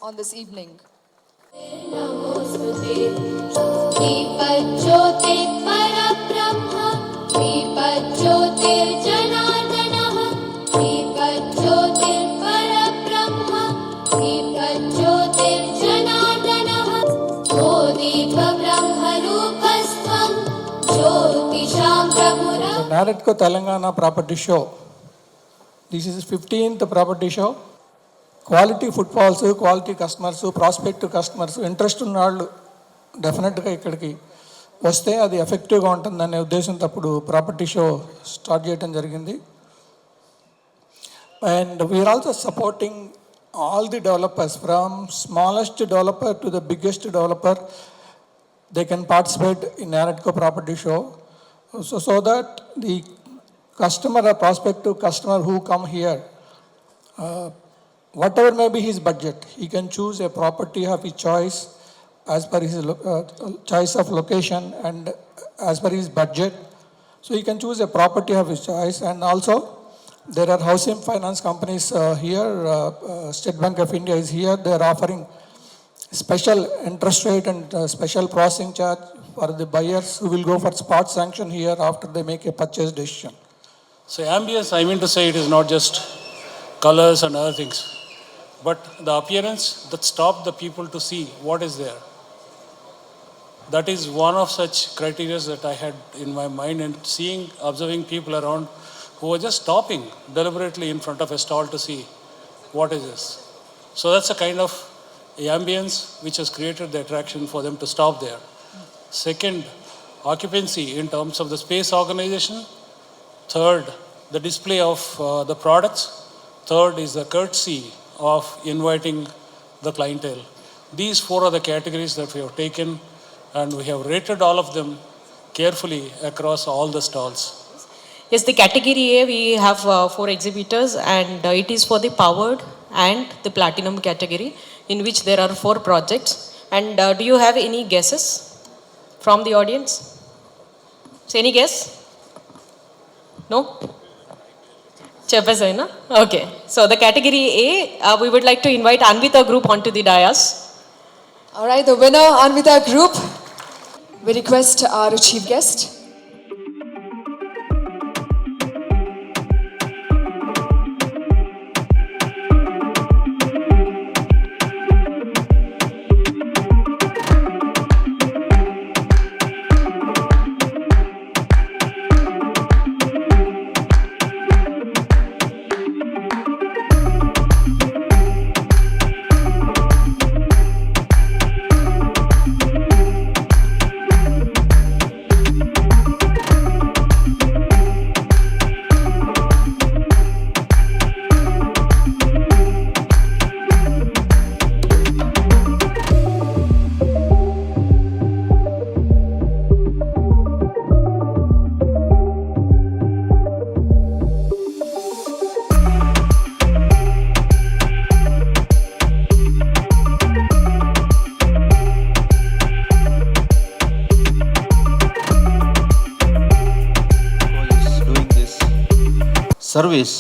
on this evening. NAREDCO Telangana Property Show. This is 15th property show. Quality footfalls, quality customers, prospective customers, interest ఉన్న వాళ్ళు డెఫినెట్గా ఇక్కడికి వస్తే అది ఎఫెక్టివ్గా ఉంటుందనే ఉద్దేశంతో అప్పుడు ప్రాపర్టీ షో స్టార్ట్ చేయడం జరిగింది. And we are also supporting all the developers from smallest developer to the biggest developer. They can participate in NAREDCO property show. So that the customer or prospective customer who come here, whatever may be his budget, he can choose a property of his choice as per his choice of location and as per his budget. So he can choose a property of his choice. And also there are housing finance companies here. State Bank of India is here. They are offering special interest rate and special processing charge for the buyers who will go for spot sanction here after they make a purchase decision. So ambience, I mean to say, it is not just colors and other things, but the appearance that stops the people to see what is there. That is one of such criteria that I had in my mind, and observing people around who were just stopping deliberately in front of a stall to see what is this. So that's a kind of ambience which has created the attraction for them to stop there. Second, occupancy in terms of the space organization. Third, the display of the products. Third is the courtesy of inviting the clientele. These four are the categories that we have taken, and we have rated all of them carefully across all the stalls. Yes, the category A, we have 4 exhibitors, and it is for the powered and the platinum category, in which there are 4 projects. And do you have any guesses from the audience? So any guess? No? Cheppesaina? Okay. So the category A, we would like to invite Anvita Group onto the dais. All right, the winner, Anvita Group. We request our chief guest. Service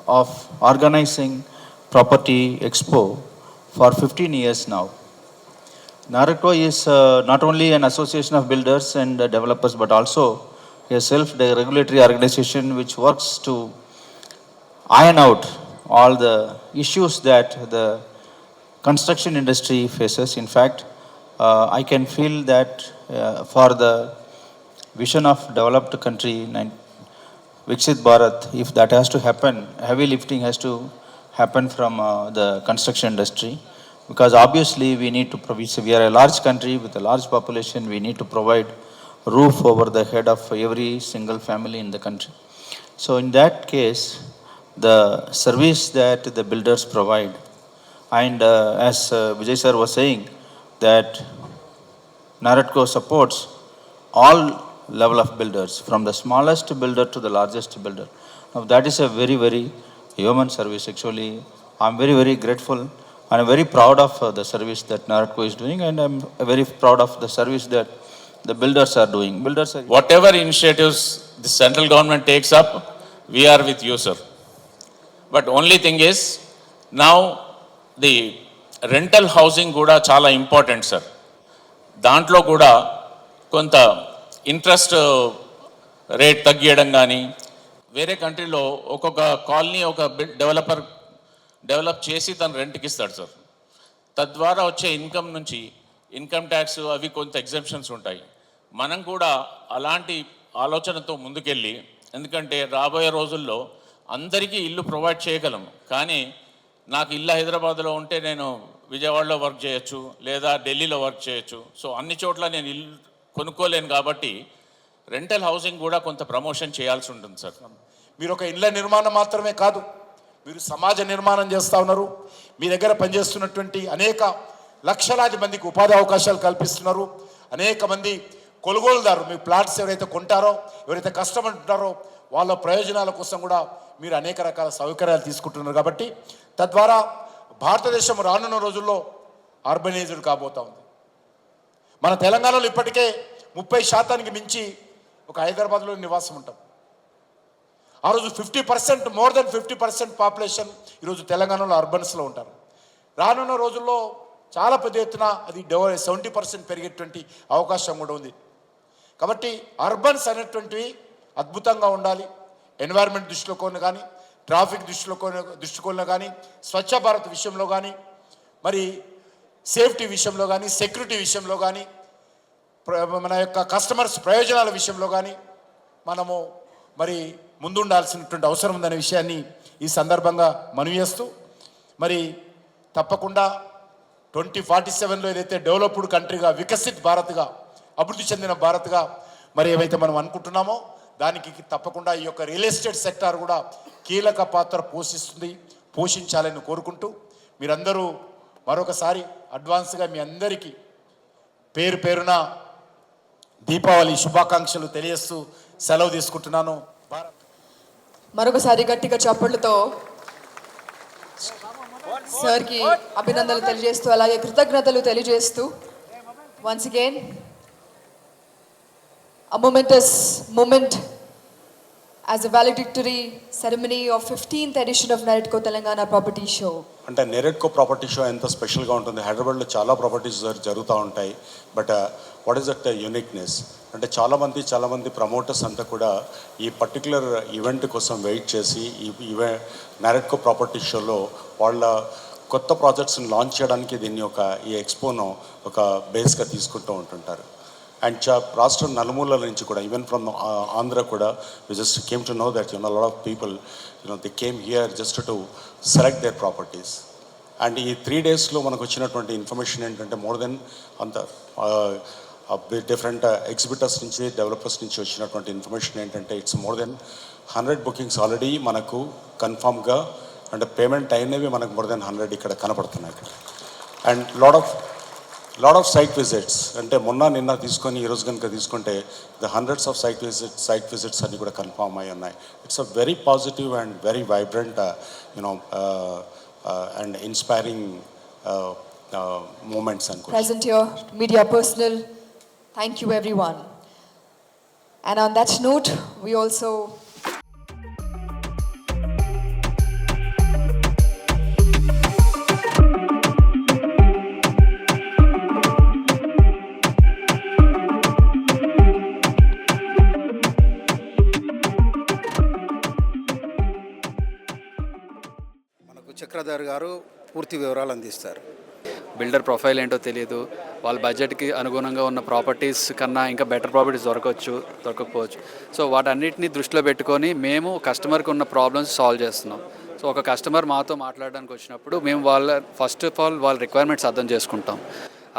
of organizing property expo for 15 years now. NAREDCO is not only an association of builders and developers, but also a self-regulatory organization which works to iron out all the issues that the construction industry faces. In fact, I can feel that for the vision of developed country, Viksit Bharat, if that has to happen, heavy lifting has to happen from the construction industry, because obviously we need to provide, we are a large country with a large population, we need to provide roof over the head of every single family in the country. So in that case, the service that the builders provide, and as Vijay sir was saying, that NAREDCO supports all level of builders, from the smallest builder to the largest builder. Now that is a very, very human service. Actually, I'm very, very grateful, and I'm very proud of the service that NAREDCO is doing, and I'm very proud of the service that the builders are doing. Whatever initiatives the central government takes up, we are with you, sir. But only thing is, now the rental housing కూడా చాలా important sir. దాంట్లో కూడా కొంత interest rate తగ్గియడం కానీ, వేరే కంట్రీలో ఒక్కొక్క colony ఒక డెవలపర్ డెవలప్ చేసి తను రెంట్కి ఇస్తాడు సార్. తద్వారా వచ్చే ఇన్కమ్ నుంచి ఇన్కమ్ ట్యాక్స్ అవి కొంత ఎగ్జంప్షన్స్ ఉంటాయి. మనం కూడా అలాంటి ఆలోచనతో ముందుకెళ్ళి, ఎందుకంటే రాబోయే రోజుల్లో అందరికీ ఇల్లు ప్రొవైడ్ చేయగలం, కానీ నాకు ఇల్లు హైదరాబాద్లో ఉంటే నేను విజయవాడలో వర్క్ చేయొచ్చు లేదా ఢిల్లీలో వర్క్ చేయొచ్చు. సో అన్ని చోట్ల నేను ఇల్లు కొనుక్కోలేను కాబట్టి రెంటల్ హౌసింగ్ కూడా కొంత ప్రమోషన్ చేయాల్సి ఉంటుంది సార్. మీరు ఒక ఇళ్ళ నిర్మాణం మాత్రమే కాదు, మీరు సమాజ నిర్మాణం చేస్తూ ఉన్నారు. మీ దగ్గర పనిచేస్తున్నటువంటి అనేక లక్షలాది మందికి ఉపాధి అవకాశాలు కల్పిస్తున్నారు. అనేక మంది కొనుగోలుదారు మీ ప్లాట్స్ ఎవరైతే కొంటారో, ఎవరైతే కష్టపడుతున్నారో వాళ్ళ ప్రయోజనాల కోసం కూడా మీరు అనేక రకాల సౌకర్యాలు తీసుకుంటున్నారు. కాబట్టి తద్వారా భారతదేశం రానున్న రోజుల్లో అర్బనైజ్డ్ కాబోతా ఉంది. మన తెలంగాణలో ఇప్పటికే 30% మించి ఒక హైదరాబాద్లో నివాసం ఉంటాం. ఆ రోజు 50%, మోర్ దెన్ 50% పాపులేషన్ ఈరోజు తెలంగాణలో అర్బన్స్లో ఉంటారు. రానున్న రోజుల్లో చాలా పెద్ద ఎత్తున అది 70% పెరిగేటువంటి అవకాశం కూడా ఉంది. కాబట్టి అర్బన్స్ అనేటువంటివి అద్భుతంగా ఉండాలి. ఎన్వైర్న్మెంట్ దృష్టిలో కానీ, ట్రాఫిక్ దృష్టికోణంలో కానీ, స్వచ్ఛ భారత్ విషయంలో కానీ, మరి సేఫ్టీ విషయంలో కానీ, సెక్యూరిటీ విషయంలో కానీ, మన యొక్క కస్టమర్స్ ప్రయోజనాల విషయంలో కానీ మనము మరి ముందుండాల్సినటువంటి అవసరం ఉందనే విషయాన్ని ఈ సందర్భంగా మనవి చేస్తూ, మరి తప్పకుండా 2047లో ఏదైతే డెవలప్డ్ కంట్రీగా, వికసిత్ భారత్గా, అభివృద్ధి చెందిన భారత్గా మరి ఏవైతే మనం అనుకుంటున్నామో దానికి తప్పకుండా ఈ యొక్క రియల్ ఎస్టేట్ సెక్టార్ కూడా కీలక పాత్ర పోషించాలని కోరుకుంటూ, మీరందరూ మరొకసారి అడ్వాన్స్గా మీ అందరికీ పేరు పేరున దీపావళి శుభాకాంక్షలు తెలియజేస్తూ సెలవు తీసుకుంటున్నాను. మరొకసారి గట్టిగా చప్పట్లతో సార్కి అభినందనలు తెలియజేస్తూ, అలాగే కృతజ్ఞతలు తెలియజేస్తూ, once again a momentous moment as a valedictory ceremony of 15th edition of Naredco Telangana Property Show. అంటే నెరెడ్కో ప్రాపర్టీ షో ఎంత స్పెషల్గా ఉంటుంది. హైదరాబాద్లో చాలా ప్రాపర్టీస్ జరుగుతూ ఉంటాయి. But what is that uniqueness అంటే చాలామంది ప్రమోటర్స్ అంతా కూడా ఈ పర్టికులర్ ఈవెంట్ కోసం వెయిట్ చేసి ఈ నెరెడ్కో ప్రాపర్టీ షోలో వాళ్ళ కొత్త ప్రాజెక్ట్స్ని లాంచ్ చేయడానికి దీన్ని ఈ ఎక్స్పోను ఒక బేస్గా తీసుకుంటూ ఉంటుంటారు. అండ్ రాష్ట్రం నలుమూలల నుంచి కూడా, ఈవెన్ ఫ్రమ్ ఆంధ్ర కూడా, we just came to know that lot of people they came here just to select their properties. And ఈ 3 daysలో మనకు వచ్చినటువంటి ఇన్ఫర్మేషన్ ఏంటంటే, మోర్ దెన్ అంత డిఫరెంట్ ఎగ్జిబిటర్స్ నుంచి, డెవలపర్స్ నుంచి వచ్చినటువంటి ఇన్ఫర్మేషన్ ఏంటంటే, it's more than 100 bookings already మనకు కన్ఫామ్గా, అంటే పేమెంట్ అయినవి మనకు మోర్ దెన్ 100 ఇక్కడ కనపడుతున్నాయి ఇక్కడ. And lot of site visits, అంటే నిన్న తీసుకొని ఈరోజు కనుక తీసుకుంటే the hundreds of site visits అన్నీ కూడా కన్ఫామ్ అయి ఉన్నాయి. It's a very positive and very vibrant and inspiring moments అనుకో. Present your media personnel, thank you everyone. And on that note, we also Chakradhar గారు పూర్తి వివరాలు అందిస్తారు. బిల్డర్ ప్రొఫైల్ ఏంటో తెలియదు, వాళ్ళ బడ్జెట్కి అనుగుణంగా ఉన్న ప్రాపర్టీస్ కన్నా ఇంకా బెటర్ ప్రాపర్టీస్ దొరకకపోవచ్చు. సో వాటన్నిటిని దృష్టిలో పెట్టుకొని మేము కస్టమర్కి ఉన్న ప్రాబ్లమ్స్ సాల్వ్ చేస్తున్నాం. సో ఒక కస్టమర్ మాతో మాట్లాడడానికి వచ్చినప్పుడు మేము ఫస్ట్ ఆఫ్ ఆల్ వాళ్ళ రిక్వైర్మెంట్స్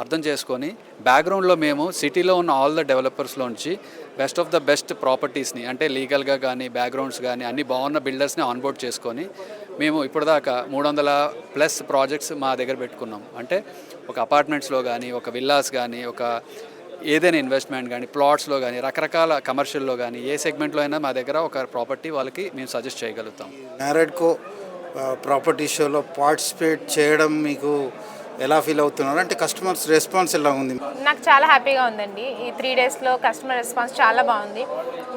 అర్థం చేసుకొని బ్యాక్గ్రౌండ్లో మేము సిటీలో ఉన్న ఆల్ ద డెవలపర్స్లోంచి బెస్ట్ ఆఫ్ ద బెస్ట్ ప్రాపర్టీస్ని, అంటే లీగల్గా కానీ బ్యాక్గ్రౌండ్స్ కానీ అన్ని బాగున్న బిల్డర్స్ని ఆన్బోర్డ్ చేసుకొని మేము ఇప్పటిదాకా 300+ ప్రాజెక్ట్స్ మా దగ్గర పెట్టుకున్నాం. అంటే ఒక అపార్ట్మెంట్స్లో కానీ, ఒక విల్లాస్ కానీ, ఒక ఏదైనా ఇన్వెస్ట్మెంట్ కానీ, ప్లాట్స్లో కానీ, రకరకాల కమర్షియల్లో కానీ, ఏ సెగ్మెంట్లో అయినా మా దగ్గర ఒక ప్రాపర్టీ వాళ్ళకి మేము సజెస్ట్ చేయగలుగుతాం. నారెడ్కో ప్రాపర్టీ షోలో పార్టిసిపేట్ చేయడం మీకు ఎలా ఫీల్ అవుతున్నారు? అంటే కస్టమర్స్ రెస్పాన్స్ ఎలా ఉంది? నాకు చాలా హ్యాపీగా ఉందండి. ఈ 3 డేస్లో కస్టమర్ రెస్పాన్స్ చాలా బాగుంది.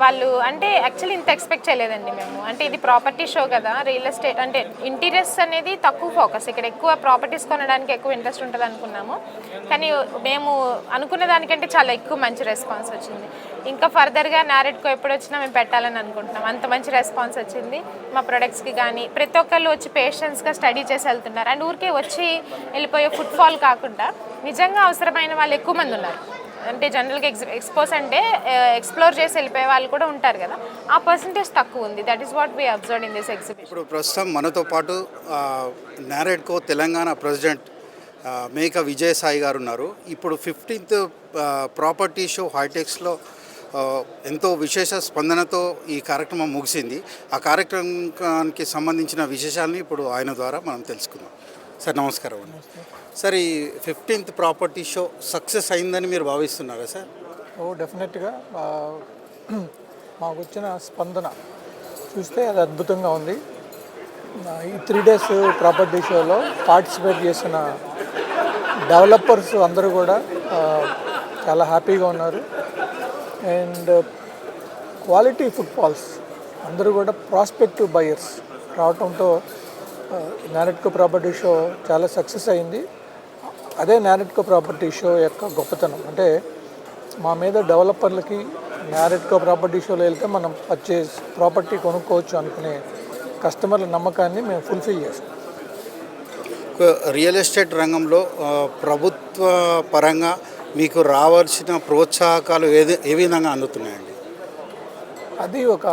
వాళ్ళు అంటే యాక్చువల్లీ ఇంత ఎక్స్పెక్ట్ చేయలేదండి మేము. అంటే ఇది ప్రాపర్టీ షో కదా, రియల్ ఎస్టేట్ అంటే ఇంటీరియర్స్ అనేది తక్కువ ఫోకస్, ఇక్కడ ఎక్కువ ప్రాపర్టీస్ కొనడానికి ఎక్కువ ఇంట్రెస్ట్ ఉంటుంది అనుకున్నాము. కానీ మేము అనుకున్న దానికంటే చాలా ఎక్కువ మంచి రెస్పాన్స్ వచ్చింది. ఇంకా ఫర్దర్గా నారెడ్కో ఎప్పుడు వచ్చినా మేము పెట్టాలని అనుకుంటున్నాం. అంత మంచి రెస్పాన్స్ వచ్చింది మా ప్రొడక్ట్స్కి. కానీ ప్రతి ఒక్కళ్ళు వచ్చి పేషెన్స్గా స్టడీ చేసి వెళ్తున్నారు. అండ్ ఊరికే వచ్చి వెళ్ళిపోయే ఫుట్ఫాల్ కాకుండా నిజంగా అవసరమైన వాళ్ళు ఎక్కువ మంది ఉన్నారు. అంటే జనరల్గా ఎక్స్పోస్ అంటే ఎక్స్ప్లోర్ చేసి వెళ్ళిపోయే వాళ్ళు కూడా ఉంటారు కదా, ఆ పర్సంటేజ్ తక్కువ ఉంది. That is what we observe in this exhibition. ఇప్పుడు ప్రస్తుతం మనతో పాటు నారెడ్కో తెలంగాణ ప్రెసిడెంట్ మేక విజయసాయి గారు ఉన్నారు. ఇప్పుడు 15th ప్రాపర్టీ షో హైటెక్స్లో ఎంతో విశేష స్పందనతో ఈ కార్యక్రమం ముగిసింది. ఆ కార్యక్రమానికి సంబంధించిన విశేషాలని ఇప్పుడు ఆయన ద్వారా మనం తెలుసుకుందాం. సార్ నమస్కారం అండి. సార్, ఈ 15th ప్రాపర్టీ షో సక్సెస్ అయిందని మీరు భావిస్తున్నారా సార్? డెఫినెట్గా మాకు వచ్చిన స్పందన చూస్తే అది అద్భుతంగా ఉంది. ఈ 3 days ప్రాపర్టీ షోలో పార్టిసిపేట్ చేసిన డెవలపర్స్ అందరూ కూడా చాలా హ్యాపీగా ఉన్నారు. అండ్ క్వాలిటీ ఫుట్ఫాల్స్ అందరూ కూడా ప్రాస్పెక్టివ్ బయర్స్ రావడంతో నారెడ్కో ప్రాపర్టీ షో చాలా సక్సెస్ అయింది. అదే నారెడ్కో ప్రాపర్టీ షో యొక్క గొప్పతనం. అంటే మా మీద డెవలపర్లకి నారెడ్కో ప్రాపర్టీ షోలో వెళ్తే మనం పర్చేస్ ప్రాపర్టీ కొనుక్కోవచ్చు అనుకునే కస్టమర్ల నమ్మకాన్ని మేము ఫుల్ఫిల్ చేస్తాం. రియల్ ఎస్టేట్ రంగంలో ప్రభుత్వ పరంగా మీకు రావాల్సిన ప్రోత్సాహకాలు ఏ విధంగా అందుతున్నాయండి? అది ఒక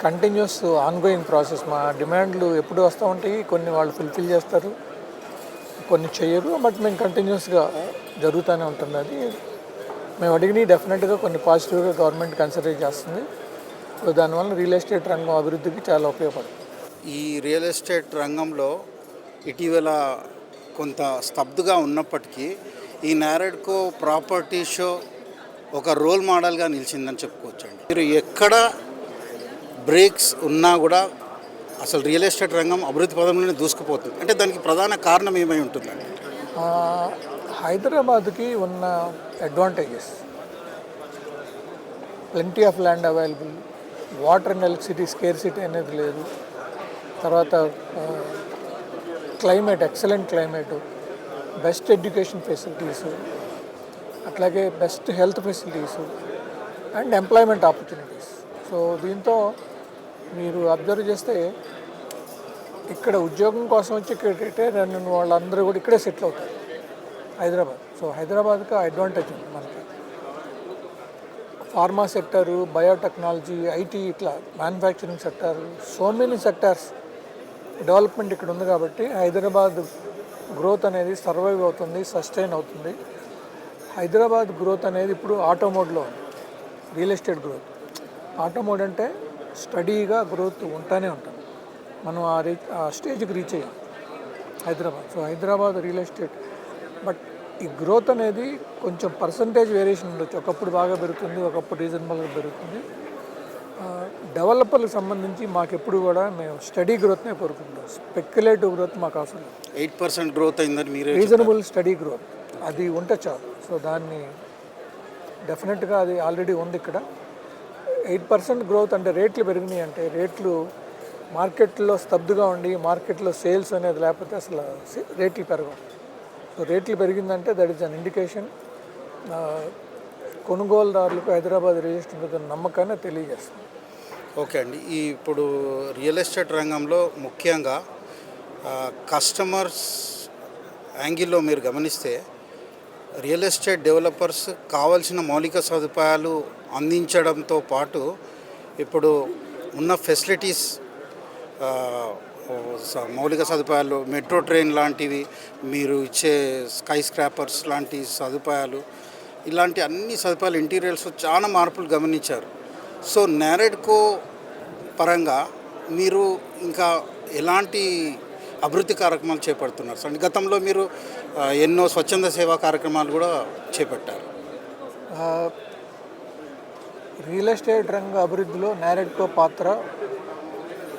కంటిన్యూస్ ఆన్గోయింగ్ ప్రాసెస్. మా డిమాండ్లు ఎప్పుడు వస్తూ ఉంటాయి. కొన్ని వాళ్ళు ఫుల్ఫిల్ చేస్తారు, కొన్ని చేయరు. బట్ మేము కంటిన్యూస్గా జరుగుతూనే ఉంటుంది. అది మేము అడిగినవి డెఫినెట్గా కొన్ని పాజిటివ్గా గవర్నమెంట్ కన్సిడర్ చేస్తుంది. సో దానివల్ల రియల్ ఎస్టేట్ రంగం అభివృద్ధికి చాలా ఉపయోగపడుతుంది. ఈ రియల్ ఎస్టేట్ రంగంలో ఇటీవల కొంత స్తబ్దుగా ఉన్నప్పటికీ ఈ నారెడ్కో ప్రాపర్టీ షో ఒక రోల్ మోడల్గా నిలిచిందని చెప్పుకోవచ్చండి. మీరు ఎక్కడ బ్రేక్స్ ఉన్నా కూడా అసలు రియల్ ఎస్టేట్ రంగం అభివృద్ధి పదంలోనే దూసుకుపోతుంది. అంటే దానికి ప్రధాన కారణం ఏమై ఉంటుందండి? హైదరాబాద్కి ఉన్న advantages, plenty of land available, water and electricity scarcity అనేది లేదు. తర్వాత climate, excellent climate, best education facilities, అట్లాగే best health facilities and employment opportunities. So దీంతో మీరు అబ్జర్వ్ చేస్తే ఇక్కడ ఉద్యోగం కోసం వచ్చి ఇక్కడ రిటైర్ అయిన వాళ్ళందరూ కూడా ఇక్కడే సెటిల్ అవుతారు హైదరాబాద్. సో హైదరాబాద్కి అడ్వాంటేజ్ ఉంది మనకి. ఫార్మా సెక్టరు, బయోటెక్నాలజీ, ఐటీ, ఇట్లా manufacturing sector, so many sectors development ఇక్కడ ఉంది. కాబట్టి హైదరాబాద్ గ్రోత్ అనేది సర్వైవ్ అవుతుంది, సస్టైన్ అవుతుంది. హైదరాబాద్ గ్రోత్ అనేది ఇప్పుడు ఆటోమోడ్లో ఉంది. రియల్ ఎస్టేట్ గ్రోత్ ఆటోమోడ్ అంటే స్టడీగా గ్రోత్ ఉంటూనే ఉంటుంది. మనం ఆ స్టేజ్కి రీచ్ అయ్యాం Hyderabad. So Hyderabad real estate, but ఈ గ్రోత్ అనేది కొంచెం పర్సంటేజ్ వేరియేషన్ ఉండొచ్చు. ఒకప్పుడు బాగా పెరుగుతుంది, ఒకప్పుడు రీజనబుల్గా పెరుగుతుంది. డెవలపర్లకు సంబంధించి మాకెప్పుడు కూడా మేము స్టడీ గ్రోత్నే కోరుకుంటాం. స్పెక్యులేటివ్ గ్రోత్ మాకు అవసరం. 8% గ్రోత్ అయిందని మీరు రీజనబుల్ స్టడీ గ్రోత్ అది ఉంటే చాలు. సో దాన్ని డెఫినెట్గా అది ఆల్రెడీ ఉంది ఇక్కడ. 8% గ్రోత్ అంటే రేట్లు పెరిగినాయి అంటే రేట్లు మార్కెట్లో స్తబ్దుగా ఉండి మార్కెట్లో సేల్స్ అనేది లేకపోతే అసలు రేట్లు పెరగవు. సో రేట్లు పెరిగిందంటే దట్ ఈస్ అన్ ఇండికేషన్. కొనుగోలుదారులకు హైదరాబాద్ రిజిస్టర్ మీద నమ్మకాన్ని తెలియజేస్తుంది. ఓకే అండి. ఇప్పుడు రియల్ ఎస్టేట్ రంగంలో ముఖ్యంగా కస్టమర్స్ యాంగిల్లో మీరు గమనిస్తే రియల్ ఎస్టేట్ డెవలపర్స్ కావాల్సిన మౌలిక సదుపాయాలు అందించడంతో పాటు ఇప్పుడు ఉన్న ఫెసిలిటీస్, మౌలిక సదుపాయాలు, మెట్రో ట్రైన్ లాంటివి, మీరు ఇచ్చే స్కై స్క్రాపర్స్ లాంటి సదుపాయాలు, ఇలాంటి అన్ని సదుపాయాలు ఇంటీరియర్స్ చాలా మార్పులు గమనించారు. సో నారెడ్కో పరంగా మీరు ఇంకా ఎలాంటి అభివృద్ధి కార్యక్రమాలు చేపడుతున్నారు సార్? గతంలో మీరు ఎన్నో స్వచ్ఛంద సేవా కార్యక్రమాలు కూడా చేపట్టారు. రియల్ ఎస్టేట్ రంగ అభివృద్ధిలో నారెడ్కో పాత్ర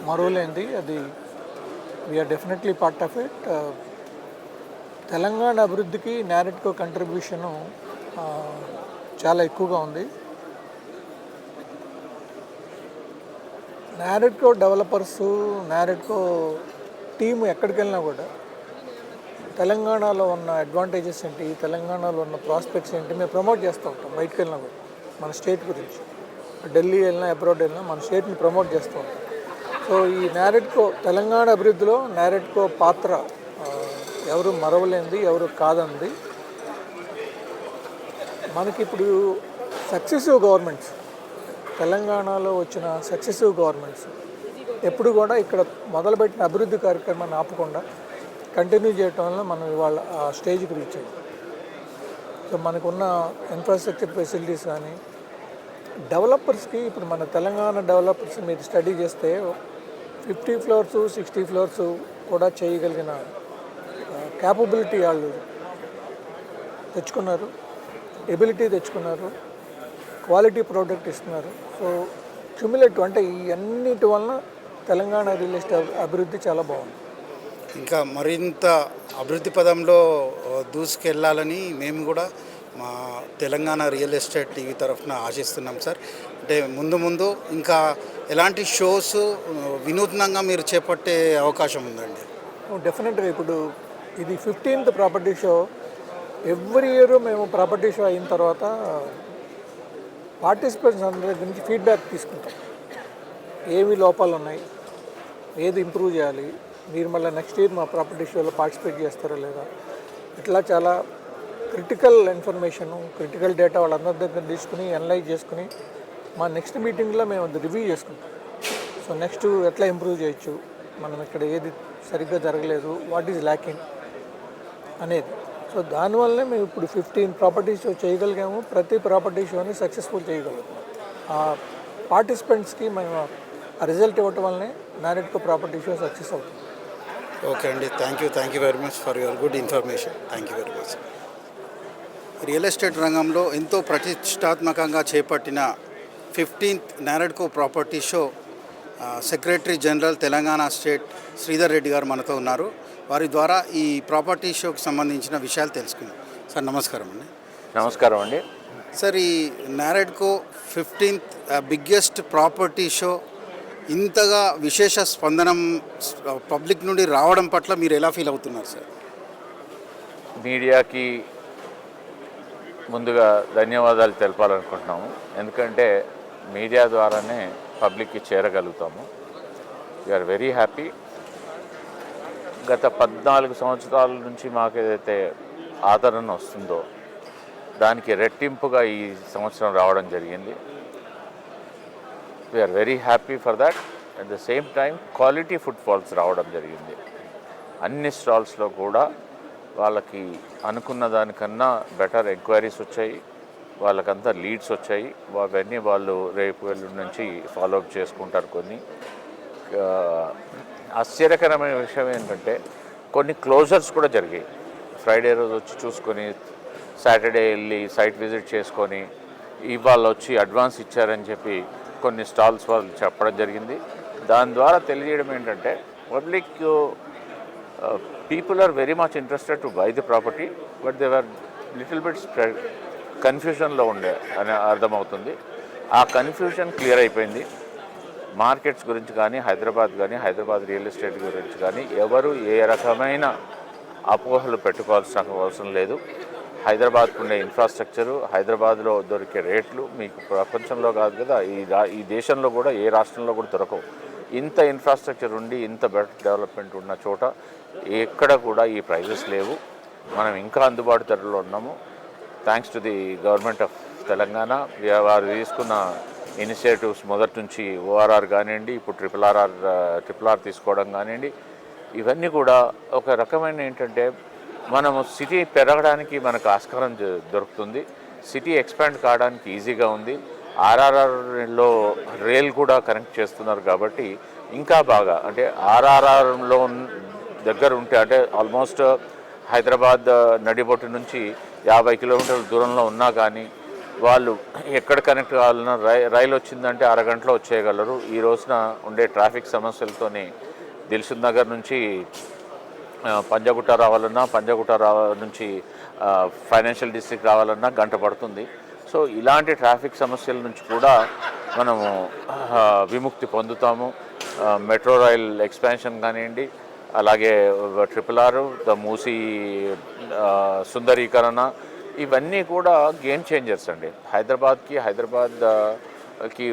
మరోలేంది. అది we are definitely part of it. Telangana అభివృద్ధికి నారెట్కో కంట్రిబ్యూషను చాలా ఎక్కువగా ఉంది. నారెట్కో డెవలపర్స్, నారెట్కో టీము ఎక్కడికి వెళ్ళినా కూడా తెలంగాణలో ఉన్న అడ్వాంటేజెస్ ఏంటి, తెలంగాణలో ఉన్న ప్రాస్పెక్ట్స్ ఏంటి మేము ప్రమోట్ చేస్తూ ఉంటాం. బయటకు వెళ్ళినా కూడా మన స్టేట్ గురించి, ఢిల్లీ వెళ్ళినా అబ్రాడ్ వెళ్ళినా మన స్టేట్ని ప్రమోట్ చేస్తూ ఉంటాం. సో ఈ నారెట్కో తెలంగాణ అభివృద్ధిలో నారెట్కో పాత్ర ఎవరు మరవలేనిది, ఎవరు కాదంది. మనకిప్పుడు సక్సెసివ్ గవర్నమెంట్స్, తెలంగాణలో వచ్చిన సక్సెసివ్ గవర్నమెంట్స్ ఎప్పుడు కూడా ఇక్కడ మొదలుపెట్టిన అభివృద్ధి కార్యక్రమాన్ని ఆపకుండా కంటిన్యూ చేయటం వల్ల మనం ఇవాళ ఆ స్టేజ్కి రీచ్ అయ్యాం. సో మనకున్న ఇన్ఫ్రాస్ట్రక్చర్ ఫెసిలిటీస్ కానీ డెవలపర్స్కి, ఇప్పుడు మన తెలంగాణ డెవలపర్స్ మీరు స్టడీ చేస్తే 50 ఫ్లోర్స్ 60 ఫ్లోర్స్ కూడా చేయగలిగిన క్యాపబిలిటీ వాళ్ళు తెచ్చుకున్నారు, ఎబిలిటీ తెచ్చుకున్నారు, క్వాలిటీ ప్రోడక్ట్ ఇస్తున్నారు. సో క్యుములేటివ్ అంటే ఈ అన్నిటి వలన తెలంగాణ రియల్ ఎస్టేట్ అభివృద్ధి చాలా బాగుంది. ఇంకా మరింత అభివృద్ధి పదంలో దూసుకెళ్ళాలని మేము కూడా మా తెలంగాణ రియల్ ఎస్టేట్ టీవీ తరఫున ఆశిస్తున్నాం సార్. అంటే ముందు ఇంకా ఎలాంటి షోస్ వినూత్నంగా మీరు చేపట్టే అవకాశం ఉందండి? డెఫినెట్గా ఇప్పుడు ఇది 15th property show. Every year మేము ప్రాపర్టీ షో అయిన తర్వాత పార్టిసిపెంట్స్ అందరి దగ్గర నుంచి ఫీడ్బ్యాక్ తీసుకుంటాం. ఏమి లోపాలు ఉన్నాయి, ఏది ఇంప్రూవ్ చేయాలి, మీరు మళ్ళీ నెక్స్ట్ ఇయర్ మా ప్రాపర్టీ షోలో పార్టిసిపేట్ చేస్తారా లేదా, ఇట్లా చాలా క్రిటికల్ ఇన్ఫర్మేషను, క్రిటికల్ డేటా వాళ్ళందరి దగ్గర తీసుకుని అనలైజ్ చేసుకుని మా నెక్స్ట్ మీటింగ్లో మేము అది రివ్యూ చేసుకుంటాం. సో నెక్స్ట్ ఎట్లా ఇంప్రూవ్ చేయొచ్చు, మనం ఇక్కడ ఏది సరిగ్గా జరగలేదు, వాట్ ఈజ్ ల్యాకింగ్ అనేది. సో దానివల్లనే మేము ఇప్పుడు 15 ప్రాపర్టీ షో చేయగలిగాము. ప్రతి ప్రాపర్టీ షోని సక్సెస్ఫుల్ చేయగలుగుతాం. ఆ పార్టిసిపెంట్స్కి మేము ఆ రిజల్ట్ ఇవ్వటం వల్లనే నారెట్కో ప్రాపర్టీ షో సక్సెస్ అవుతుంది. ఓకే అండి, thank you very much for your good information. Thank you very much. Real estate రంగంలో ఎంతో ప్రతిష్టాత్మకంగా చేపట్టిన 15th NAREDCO property show secretary general Telangana state Sridhar Reddy గారు మనతో ఉన్నారు. వారి ద్వారా ఈ ప్రాపర్టీ షోకి సంబంధించిన విషయాలు తెలుసుకుందాం. సార్ నమస్కారం అండి. నమస్కారం అండి. సార్, ఈ NAREDCO 15th biggest property show ఇంతగా విశేష స్పందనం పబ్లిక్ నుండి రావడం పట్ల మీరు ఎలా ఫీల్ అవుతున్నారు సార్? మీడియాకి ముందుగా ధన్యవాదాలు తెలపాలనుకుంటున్నాము. ఎందుకంటే మీడియా ద్వారానే పబ్లిక్కి చేరగలుగుతాము. We are very happy. గత 14 సంవత్సరాల నుంచి మాకు ఏదైతే ఆదరణ వస్తుందో దానికి రెట్టింపుగా ఈ సంవత్సరం రావడం జరిగింది. We are very happy for that. At the same time quality food stalls రావడం జరిగింది. అన్ని స్టాల్స్లో కూడా వాళ్ళకి అనుకున్న దానికన్నా బెటర్ ఎంక్వైరీస్ వచ్చాయి, వాళ్ళకంతా లీడ్స్ వచ్చాయి. అవన్నీ వాళ్ళు రేపు ఎల్లుండి నుంచి ఫాలోఅప్ చేసుకుంటారు. కొన్ని ఆశ్చర్యకరమైన విషయం ఏంటంటే కొన్ని క్లోజర్స్ కూడా జరిగాయి. ఫ్రైడే రోజు వచ్చి చూసుకొని సాటర్డే వెళ్ళి సైట్ విజిట్ చేసుకొని ఇవాళ వచ్చి అడ్వాన్స్ ఇచ్చారని చెప్పి కొన్ని స్టాల్స్ వాళ్ళు చెప్పడం జరిగింది. దాని ద్వారా తెలియజేయడం ఏంటంటే public people are very much interested to buy the property, but they are little bit కన్ఫ్యూజన్లో ఉండే అని అర్థమవుతుంది. ఆ కన్ఫ్యూజన్ క్లియర్ అయిపోయింది. మార్కెట్స్ గురించి కానీ హైదరాబాద్ రియల్ ఎస్టేట్ గురించి కానీ ఎవరు ఏ రకమైన అపోహలు పెట్టుకోవాల్సిన అవసరం లేదు. హైదరాబాద్కు ఉండే ఇన్ఫ్రాస్ట్రక్చరు, హైదరాబాద్లో దొరికే రేట్లు మీకు ప్రపంచంలో కాదు కదా, ఈ దేశంలో కూడా ఏ రాష్ట్రంలో కూడా దొరకవు. ఇంత ఇన్ఫ్రాస్ట్రక్చర్ ఉండి ఇంత బెటర్ డెవలప్మెంట్ ఉన్న చోట ఎక్కడ కూడా ఈ ప్రైజెస్ లేవు. మనం ఇంకా అందుబాటు ధరలో ఉన్నాము. Thanks to the government of Telangana. వారు తీసుకున్న ఇనిషియేటివ్స్ మొదటి నుంచి ఓఆర్ఆర్ కానివ్వండి, ఇప్పుడు ట్రిపుల్ ఆర్ తీసుకోవడం కానివ్వండి, ఇవన్నీ కూడా ఒక రకమైన ఏంటంటే మనము సిటీ పెరగడానికి మనకు ఆస్కారం దొరుకుతుంది. సిటీ ఎక్స్పాండ్ కావడానికి ఈజీగా ఉంది. ఆర్ఆర్ఆర్లో రైల్ కూడా కనెక్ట్ చేస్తున్నారు కాబట్టి ఇంకా బాగా, అంటే ఆర్ఆర్ఆర్లో దగ్గర ఉంటే అంటే ఆల్మోస్ట్ హైదరాబాద్ నడిబొట్టు నుంచి 50 కిలోమీటర్ల దూరంలో ఉన్నా కానీ వాళ్ళు ఎక్కడ కనెక్ట్ కావాలన్నా రైలు వచ్చిందంటే అరగంటలో వచ్చేయగలరు. ఈ రోజున ఉండే ట్రాఫిక్ సమస్యలతోని దిల్సుఖ్ నగర్ నుంచి పంజాగుట్ట రావాలన్నా నుంచి ఫైనాన్షియల్ డిస్ట్రిక్ట్ రావాలన్నా గంట పడుతుంది. సో ఇలాంటి ట్రాఫిక్ సమస్యల నుంచి కూడా మనము విముక్తి పొందుతాము. మెట్రో రైల్ ఎక్స్పాన్షన్ కానివ్వండి, అలాగే RRR, ద మూసీ సుందరీకరణ, ఇవన్నీ కూడా గేమ్ చేంజర్స్ అండి. హైదరాబాద్కి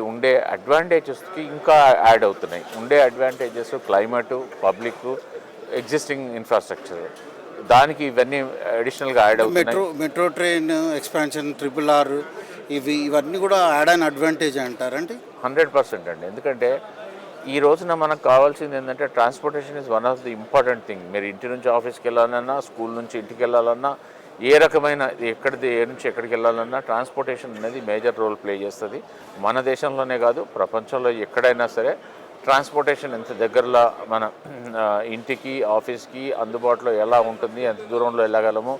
ఉండే అడ్వాంటేజెస్కి ఇంకా యాడ్ అవుతున్నాయి. ఉండే advantages climate, public, existing infrastructure, దానికి ఇవన్నీ అడిషనల్గా యాడ్ అవుతున్నాయి. మెట్రో ట్రైన్ ఎక్స్పాన్షన్, RRR, ఇవన్నీ కూడా యాడ్ అయిన అడ్వాంటేజ్ అంటారండి. 100% అండి. ఎందుకంటే ఈ రోజున మనకు కావాల్సింది ఏంటంటే transportation is one of the important thing. మీరు ఇంటి నుంచి ఆఫీస్కి వెళ్ళాలన్నా, స్కూల్ నుంచి ఇంటికి వెళ్ళాలన్నా, ఏ రకమైన ఏ నుంచి ఎక్కడికి వెళ్ళాలన్నా ట్రాన్స్పోర్టేషన్ అనేది మేజర్ రోల్ ప్లే చేస్తుంది. మన దేశంలోనే కాదు, ప్రపంచంలో ఎక్కడైనా సరే ట్రాన్స్పోర్టేషన్ ఎంత దగ్గరలో మన ఇంటికి, ఆఫీస్కి అందుబాటులో ఎలా ఉంటుంది, ఎంత దూరంలో వెళ్ళగలమో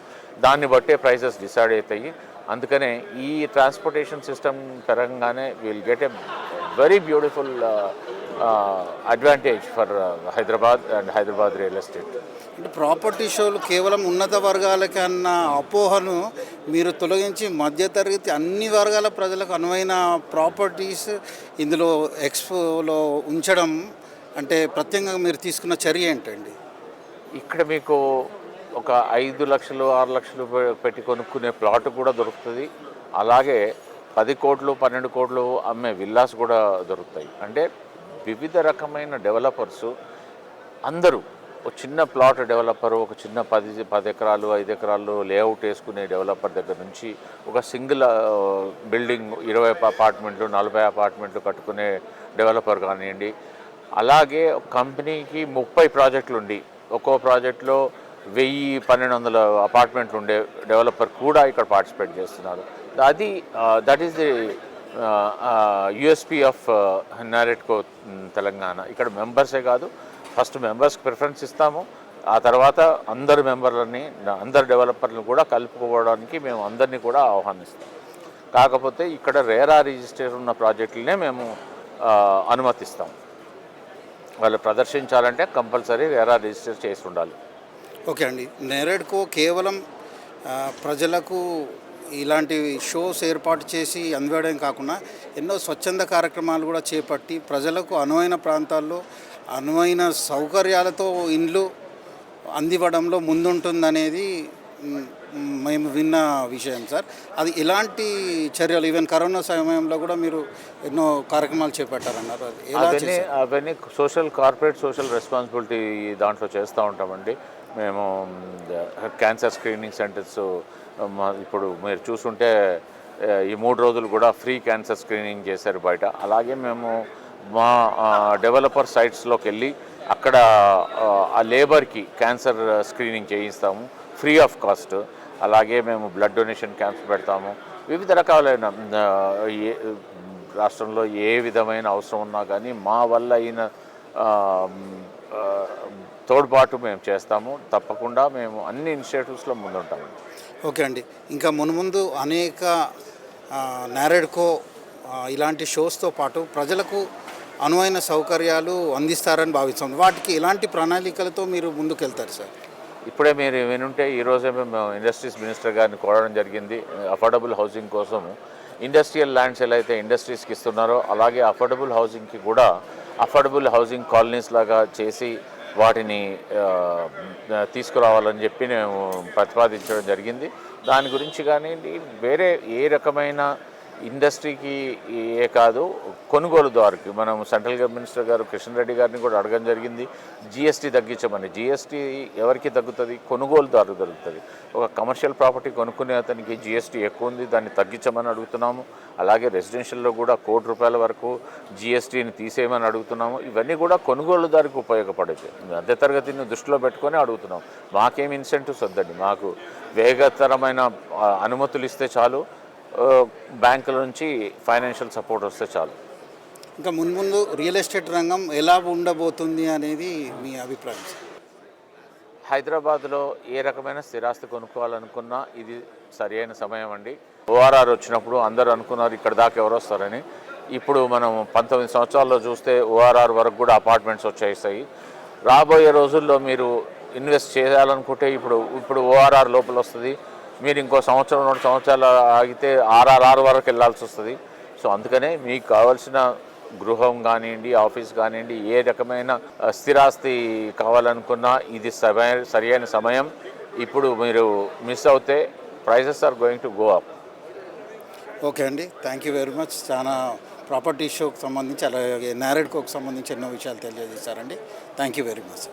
దాన్ని బట్టే ప్రైసెస్ డిసైడ్ అవుతాయి. అందుకనే ఈ ట్రాన్స్పోర్టేషన్ సిస్టమ్ పెరగంగానే will get a very beautiful advantage for Hyderabad and Hyderabad real estate. అంటే ప్రాపర్టీ షోలు కేవలం ఉన్నత వర్గాలకి అన్న అపోహను మీరు తొలగించి మధ్యతరగతి అన్ని వర్గాల ప్రజలకు అనువైన ప్రాపర్టీస్ ఇందులో ఎక్స్పోలో ఉంచడం అంటే ప్రత్యేకంగా మీరు తీసుకున్న చర్య ఏంటండి? ఇక్కడ మీకు ఒక 5 లక్షలు 6 లక్షలు పెట్టి కొనుక్కునే ప్లాట్ కూడా దొరుకుతుంది. అలాగే 10 కోట్లు 12 కోట్లు అమ్మే విల్లాస్ కూడా దొరుకుతాయి. అంటే వివిధ రకమైన డెవలపర్సు అందరూ, ఒక చిన్న ప్లాట్ డెవలపరు, ఒక చిన్న 10 ఎకరాలు 5 ఎకరాలు లేఅవుట్ వేసుకునే డెవలపర్ దగ్గర నుంచి ఒక సింగిల్ బిల్డింగ్ 20 అపార్ట్మెంట్లు 40 అపార్ట్మెంట్లు కట్టుకునే డెవలపర్ కానివ్వండి, అలాగే కంపెనీకి 30 ప్రాజెక్టులు ఉండి ఒక్కో ప్రాజెక్టులో 1000-1200 అపార్ట్మెంట్లు ఉండే డెవలపర్ కూడా ఇక్కడ పార్టిసిపేట్ చేస్తున్నారు. That is the USP of NAREDCO Telangana. ఇక్కడ మెంబర్సే కాదు, ఫస్ట్ మెంబర్స్కి ప్రిఫరెన్స్ ఇస్తాము, ఆ తర్వాత అందరు మెంబర్లని, అందరు డెవలపర్లను కూడా కలుపుకోవడానికి మేము అందరినీ కూడా ఆహ్వానిస్తాం. కాకపోతే ఇక్కడ RERA రిజిస్టర్ ఉన్న ప్రాజెక్టులనే మేము అనుమతిస్తాం. వాళ్ళు ప్రదర్శించాలంటే కంపల్సరీ RERA రిజిస్టర్ చేసి ఉండాలి. ఓకే అండి, నారెడ్కో కేవలం ప్రజలకు ఇలాంటి షోస్ ఏర్పాటు చేసి అందివ్వడం కాకుండా ఎన్నో స్వచ్ఛంద కార్యక్రమాలు కూడా చేపట్టి ప్రజలకు అనువైన ప్రాంతాల్లో అనువైన సౌకర్యాలతో ఇండ్లు అందివ్వడంలో ముందుంటుందనేది మేము విన్న విషయం సార్. అది ఎలాంటి చర్యలు, ఈవెన్ కరోనా సమయంలో కూడా మీరు ఎన్నో కార్యక్రమాలు చేపట్టారన్నారు. అవన్నీ కార్పొరేట్ సోషల్ రెస్పాన్సిబిలిటీ దాంట్లో చేస్తూ ఉంటామండి. మేము క్యాన్సర్ స్క్రీనింగ్ సెంటర్స్ ఇప్పుడు మీరు చూసుంటే ఈ 3 రోజులు కూడా ఫ్రీ క్యాన్సర్ స్క్రీనింగ్ చేశారు బయట. అలాగే మేము మా డెవలపర్ సైట్స్లోకి వెళ్ళి అక్కడ ఆ లేబర్కి క్యాన్సర్ స్క్రీనింగ్ చేయిస్తాము ఫ్రీ ఆఫ్ కాస్ట్. అలాగే మేము బ్లడ్ డొనేషన్ క్యాంప్స్ పెడతాము. వివిధ రకాలైన రాష్ట్రంలో ఏ విధమైన అవసరం ఉన్నా కానీ మా వల్ల అయిన తోడ్పాటు మేము చేస్తాము. తప్పకుండా మేము అన్ని ఇనిషియేటివ్స్లో ముందుంటాము. ఓకే అండి, ఇంకా మున్ముందు అనేక నారెడ్కో ఇలాంటి షోస్తో పాటు ప్రజలకు అనువైన సౌకర్యాలు అందిస్తారని భావిస్తాం. వాటికి ఎలాంటి ప్రణాళికలతో మీరు ముందుకెళ్తారు సార్? ఇప్పుడే మీరు వినుంటే ఈరోజే మేము ఇండస్ట్రీస్ మినిస్టర్ గారిని కోరడం జరిగింది. అఫోర్డబుల్ హౌసింగ్ కోసము ఇండస్ట్రియల్ ల్యాండ్స్ ఎలా అయితే ఇండస్ట్రీస్కి ఇస్తున్నారో అలాగే అఫోర్డబుల్ హౌసింగ్కి కూడా అఫోర్డబుల్ హౌసింగ్ కాలనీస్ లాగా చేసి వాటిని తీసుకురావాలని చెప్పి మేము ప్రతిపాదించడం జరిగింది. దాని గురించి కానీ వేరే ఏ రకమైన ఇండస్ట్రీకి ఏ కాదు, కొనుగోలుదారుకి మనం సెంట్రల్ మినిస్టర్ గారు కిషన్ రెడ్డి గారిని కూడా అడగడం జరిగింది. జిఎస్టీ తగ్గించమని. జిఎస్టీ ఎవరికి తగ్గుతుంది? కొనుగోలుదారు తగ్గుతుంది. ఒక కమర్షియల్ ప్రాపర్టీ కొనుక్కునే అతనికి జిఎస్టీ ఎక్కువ ఉంది, దాన్ని తగ్గించమని అడుగుతున్నాము. అలాగే రెసిడెన్షియల్లో కూడా ₹1,00,00,000 వరకు జిఎస్టీని తీసేయమని అడుగుతున్నాము. ఇవన్నీ కూడా కొనుగోలుదారికి ఉపయోగపడేది. మధ్యతరగతిని దృష్టిలో పెట్టుకొని అడుగుతున్నాం. మాకేం ఇన్సెంటివ్స్ వద్దండి, మాకు వేగతరమైన అనుమతులు ఇస్తే చాలు, బ్యాంకుల నుంచి ఫైనాన్షియల్ సపోర్ట్ వస్తే చాలు. ఇంకా మున్ముందు రియల్ ఎస్టేట్ రంగం ఎలా ఉండబోతుంది అనేది మీ అభిప్రాయం? హైదరాబాద్లో ఏ రకమైన స్థిరాస్తి కొనుక్కోవాలనుకున్నా ఇది సరి అయిన సమయం అండి. ORR వచ్చినప్పుడు అందరూ అనుకున్నారు ఇక్కడ దాకా ఎవరు వస్తారని. ఇప్పుడు మనం 19 సంవత్సరాల్లో చూస్తే ORR వరకు కూడా అపార్ట్మెంట్స్ వచ్చేస్తాయి. రాబోయే రోజుల్లో మీరు ఇన్వెస్ట్ చేయాలనుకుంటే ఇప్పుడు ఓఆర్ఆర్ లోపల వస్తుంది. మీరు ఇంకో సంవత్సరం 2 సంవత్సరాలు ఆగితే ఆర్ఆర్ఆర్ వరకు వెళ్ళాల్సి వస్తుంది. సో అందుకనే మీకు కావాల్సిన గృహం కానివ్వండి, ఆఫీస్ కానివ్వండి, ఏ రకమైన స్థిరాస్తి కావాలనుకున్నా ఇది సరైన సమయం. ఇప్పుడు మీరు మిస్ అవుతే prizes are going to go up. Okay అండి, థ్యాంక్ యూ వెరీ మచ్. చాలా ప్రాపర్టీ షోకి సంబంధించి అలాగే నారెడ్కోకి సంబంధించి ఎన్నో విషయాలు తెలియజేశారండి. Thank you very much.